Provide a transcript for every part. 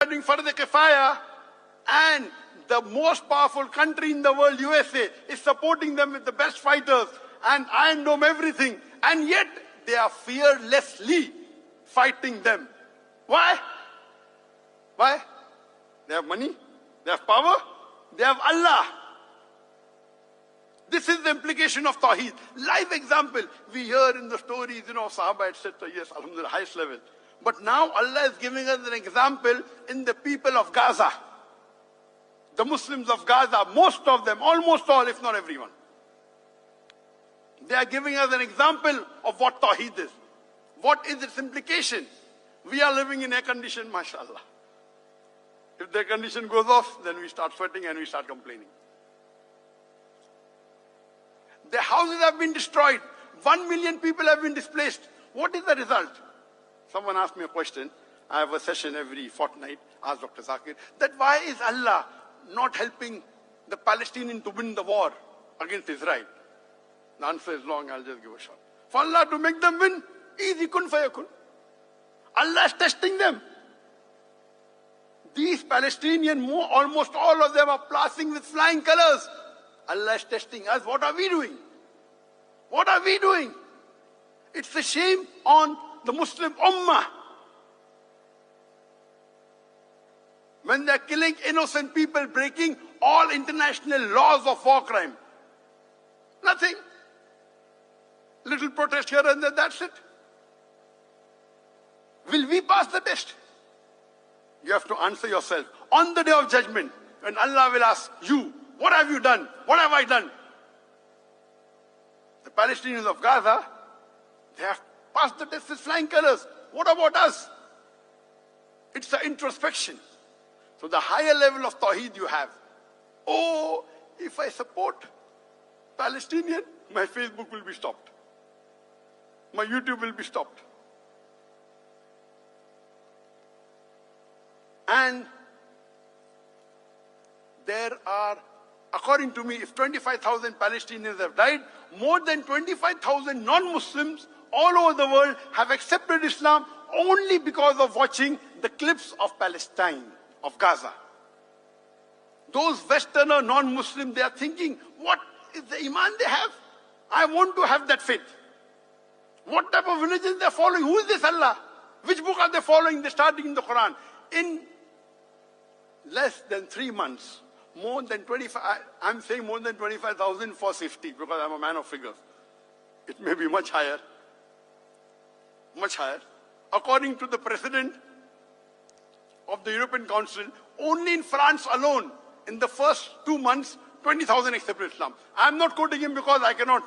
doing Fard Kifaya, and the most powerful country in the world, USA, is supporting them with the best fighters and Iron Dome everything, and yet they are fearlessly fighting them. Why? Why? They have money, they have power, they have Allah. This is the implication of Tawheed. Live example. We hear in the stories, Sahaba, etc. Yes, Alhamdulillah, highest level. But now Allah is giving us an example in the people of Gaza. The Muslims of Gaza, most of them, almost all, if not everyone. They are giving us an example of what Tawheed is. What is its implication? We are living in air condition, mashallah. If the air condition goes off, then we start sweating and we start complaining. Their houses have been destroyed. 1 million people have been displaced. What is the result? Someone asked me a question. I have a session every fortnight, asked Dr. Zakir, that why is Allah not helping the Palestinians to win the war against Israel? The answer is long, I'll just give a shot. For Allah to make them win, easy, kun fayakun. Allah is testing them. These Palestinians, almost all of them are passing with flying colors. Allah is testing us. What are we doing? What are we doing? It's a shame on the Muslim Ummah. When they're killing innocent people, breaking all international laws of war crime. Nothing. Little protest here and there, that's it. Will we pass the test? You have to answer yourself. On the day of judgment, when Allah will ask you, what have you done? What have I done? The Palestinians of Gaza, they have passed the test with flying colors. What about us? It's an introspection. So the higher level of Tawheed you have. Oh, if I support Palestinian, my Facebook will be stopped. My YouTube will be stopped. And there are, according to me, if 25,000 Palestinians have died, more than 25,000 non-Muslims all over the world have accepted Islam only because of watching the clips of Palestine, of Gaza. Those Western or non-Muslim, they are thinking, what is the Iman they have? I want to have that faith. What type of religion they are following? Who is this Allah? Which book are they following? They're starting in the Quran. In less than 3 months, more than 25, I'm saying more than 25,000 for safety because I'm a man of figures. It may be much higher. Much higher. According to the president of the European Council, only in France alone, in the first 2 months, 20,000 accepted Islam. I'm not quoting him because I cannot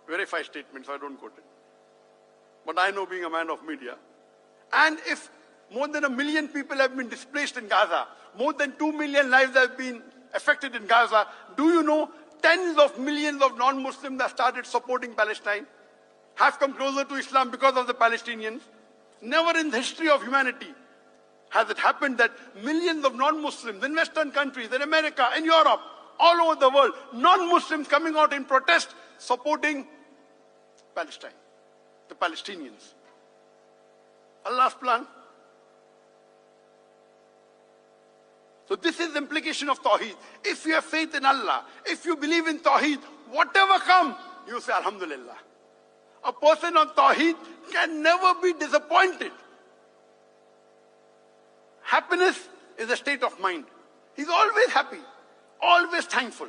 verify statements, so I don't quote it. But I know, being a man of media. And if more than 1 million people have been displaced in Gaza, more than 2 million lives have been affected in Gaza, do you know tens of millions of non-Muslims have started supporting Palestine, have come closer to Islam because of the Palestinians? Never in the history of humanity has it happened that millions of non-Muslims in Western countries, in America, in Europe, all over the world, non-Muslims coming out in protest supporting Palestine, the Palestinians. Allah's plan. So this is the implication of Tawheed. If you have faith in Allah, if you believe in Tawheed, whatever comes, you say Alhamdulillah. A person on Tawheed can never be disappointed. Happiness is a state of mind. He's always happy, always thankful.